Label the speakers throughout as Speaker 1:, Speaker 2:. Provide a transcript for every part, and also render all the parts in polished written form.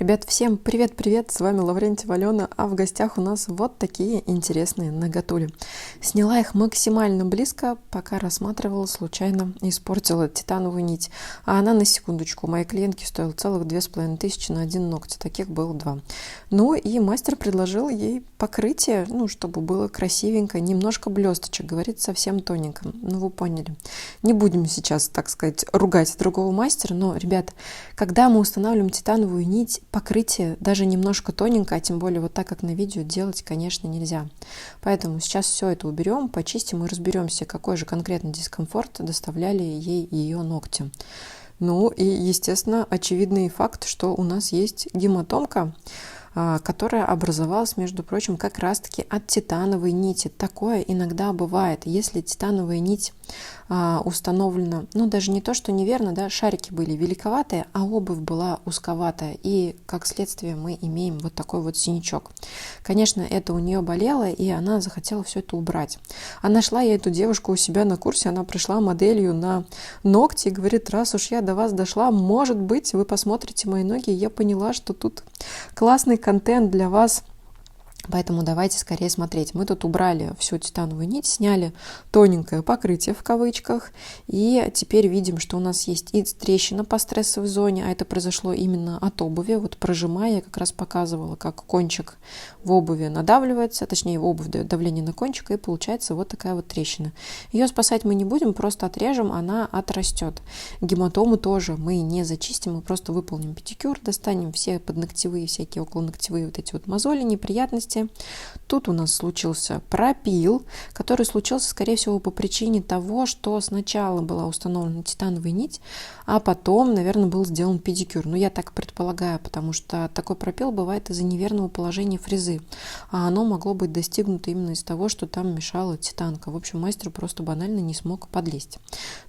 Speaker 1: Ребят, всем привет-привет, с вами Лаврентьева Алена, а в гостях у нас вот такие интересные наготули. Сняла их максимально близко, пока рассматривала, случайно испортила титановую нить. А она, на секундочку, у моей клиентки стоила целых 2500 на один ноготь, таких было 2. Ну и мастер предложил ей покрытие, чтобы было красивенько, немножко блесточек, говорит, совсем тоненько. Вы поняли. Не будем сейчас, так сказать, ругать другого мастера, но, ребят, когда мы устанавливаем титановую нить, покрытие даже немножко тоненькое, а тем более вот так, как на видео, делать, конечно, нельзя. Поэтому сейчас все это уберем, почистим и разберемся, какой же конкретно дискомфорт доставляли ей ее ногти. И, естественно, очевидный факт, что у нас есть гематомка, которая образовалась, между прочим, как раз-таки от титановой нити. Такое иногда бывает, если титановая нить установлена, даже не то, что неверно, да, шарики были великоватые, а обувь была узковатая, и как следствие мы имеем вот такой вот синячок. Конечно, это у нее болело, и она захотела все это убрать. А нашла я эту девушку у себя на курсе, она пришла моделью на ногти и говорит: раз уж я до вас дошла, может быть, вы посмотрите мои ноги, и я поняла, что тут классный контент для вас. Поэтому давайте скорее смотреть. Мы тут убрали всю титановую нить, сняли тоненькое покрытие в кавычках. И теперь видим, что у нас есть и трещина по стрессовой зоне, а это произошло именно от обуви. Вот прожимая, я как раз показывала, как кончик в обуви надавливается, точнее в обувь дает давление на кончик, и получается вот такая вот трещина. Ее спасать мы не будем, просто отрежем, она отрастет. Гематому тоже мы не зачистим, мы просто выполним педикюр, достанем все подногтевые, всякие околоногтевые вот эти вот мозоли, неприятности. Тут у нас случился пропил, который случился, скорее всего, по причине того, что сначала была установлена титановая нить, а потом, наверное, был сделан педикюр. Я так предполагаю, потому что такой пропил бывает из-за неверного положения фрезы, а оно могло быть достигнуто именно из-за того, что там мешала титанка. В общем, мастер просто банально не смог подлезть.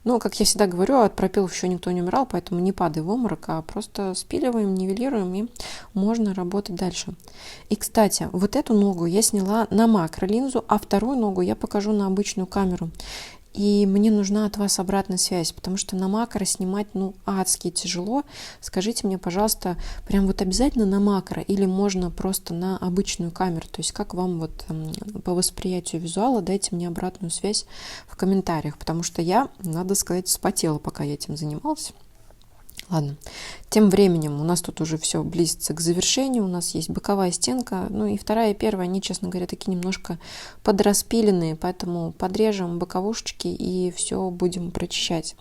Speaker 1: Как я всегда говорю, от пропилов еще никто не умирал, поэтому не падай в обморок, а просто спиливаем, нивелируем, и можно работать дальше. И, кстати, вот эту ногу я сняла на макролинзу, а вторую ногу я покажу на обычную камеру. И мне нужна от вас обратная связь, потому что на макро снимать, адски тяжело. Скажите мне, пожалуйста, прям вот обязательно на макро или можно просто на обычную камеру? То есть как вам вот по восприятию визуала, дайте мне обратную связь в комментариях, потому что я, надо сказать, вспотела, пока я этим занималась. Ладно, тем временем у нас тут уже все близится к завершению, у нас есть боковая стенка, и вторая и первая, они, честно говоря, такие немножко подраспиленные, поэтому подрежем боковушечки и все будем прочищать.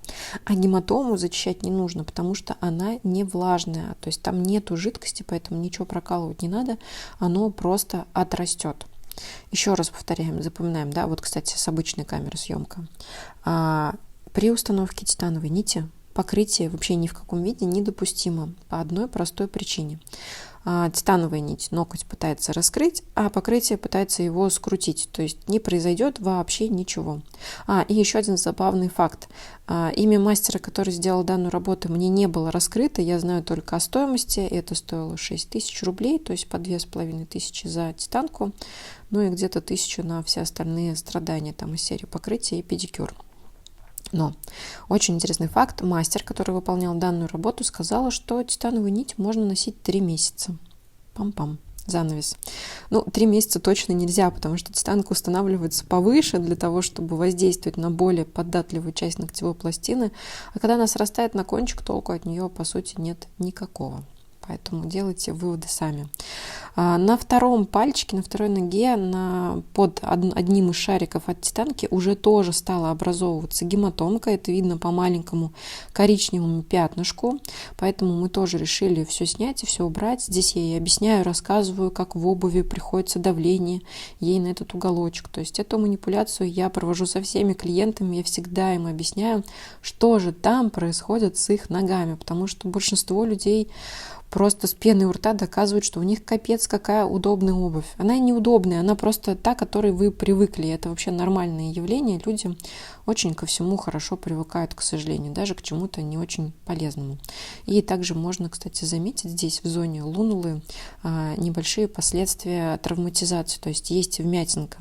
Speaker 1: А гематому зачищать не нужно, потому что она не влажная, то есть там нету жидкости, поэтому ничего прокалывать не надо, оно просто отрастет. Еще раз повторяем, запоминаем, да, вот, кстати, с обычной камеры съемка. При установке титановой нити покрытие вообще ни в каком виде недопустимо по одной простой причине. Титановая нить ноготь пытается раскрыть, а покрытие пытается его скрутить, то есть не произойдет вообще ничего. И еще один забавный факт. Имя мастера, который сделал данную работу, мне не было раскрыто, я знаю только о стоимости, это стоило 6000 рублей, то есть по 2500 за титанку, и где-то 1000 на все остальные страдания, там из серии покрытия и педикюр. Но очень интересный факт. Мастер, который выполнял данную работу, сказала, что титановую нить можно носить 3 месяца. Пам-пам. Занавес. 3 месяца точно нельзя, потому что титанка устанавливается повыше для того, чтобы воздействовать на более податливую часть ногтевой пластины. А когда она срастает на кончик, толку от нее, по сути, нет никакого. Поэтому делайте выводы сами. На втором пальчике, на второй ноге, под одним из шариков от титанки уже тоже стала образовываться гематомка. Это видно по маленькому коричневому пятнышку. Поэтому мы тоже решили все снять и все убрать. Здесь я ей объясняю, рассказываю, как в обуви приходится давление ей на этот уголочек. То есть эту манипуляцию я провожу со всеми клиентами. Я всегда им объясняю, что же там происходит с их ногами. Потому что большинство людей просто с пеной у рта доказывают, что у них капец какая удобная обувь. Она неудобная, она просто та, к которой вы привыкли. Это вообще нормальное явление. Люди очень ко всему хорошо привыкают, к сожалению, даже к чему-то не очень полезному. И также можно, кстати, заметить здесь в зоне лунулы небольшие последствия травматизации, то есть есть вмятинка.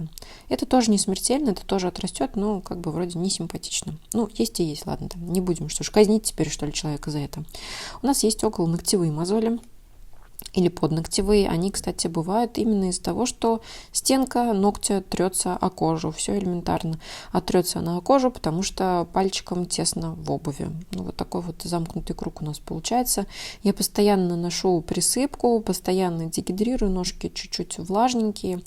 Speaker 1: Это тоже не смертельно, это тоже отрастет, но вроде не симпатично. Есть и есть, ладно, не будем, что ж, казнить теперь, что ли, человека за это. У нас есть около ногтевые мозоли. или подногтевые, они, кстати, бывают именно из-за того, что стенка ногтя трется о кожу. Все элементарно. А трется она о кожу, потому что пальчиком тесно в обуви. Ну, вот такой вот замкнутый круг у нас получается. Я постоянно наношу присыпку, постоянно дегидрирую, ножки чуть-чуть влажненькие.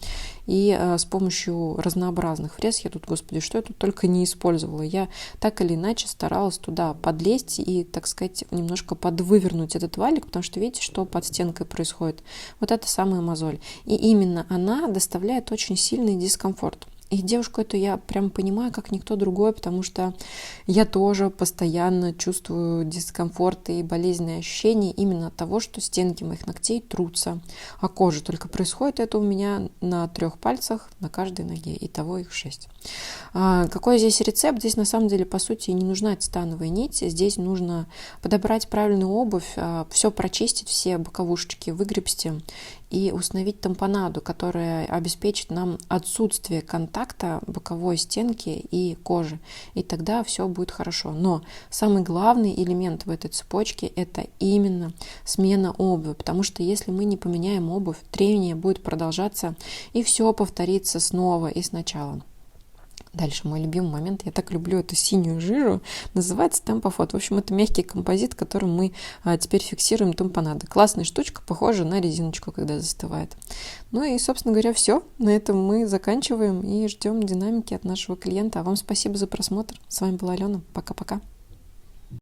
Speaker 1: И с помощью разнообразных фрез, я тут, господи, что я тут только не использовала. Я так или иначе старалась туда подлезть и, так сказать, немножко подвывернуть этот валик, потому что видите, что под стенкой происходит. Вот это самая мозоль. И именно она доставляет очень сильный дискомфорт. И девушку эту я прям понимаю, как никто другой, потому что я тоже постоянно чувствую дискомфорт и болезненные ощущения именно от того, что стенки моих ногтей трутся о кожу. Только происходит это у меня на 3 пальцах на каждой ноге, итого их 6. Какой здесь рецепт? Здесь на самом деле, по сути, не нужна титановая нить. Здесь нужно подобрать правильную обувь, все прочистить, все боковушечки выгребсти и установить тампонаду, которая обеспечит нам отсутствие контакта боковой стенки и кожи. И тогда все будет хорошо. Но самый главный элемент в этой цепочке – это именно смена обуви. Потому что если мы не поменяем обувь, трение будет продолжаться, и все повторится снова и сначала. Дальше мой любимый момент. Я так люблю эту синюю жижу. Называется тампофот. В общем, это мягкий композит, которым мы теперь фиксируем тампонады. Классная штучка, похожа на резиночку, когда застывает. Ну и, собственно говоря, все. На этом мы заканчиваем и ждем динамики от нашего клиента. А вам спасибо за просмотр. С вами была Алена. Пока-пока.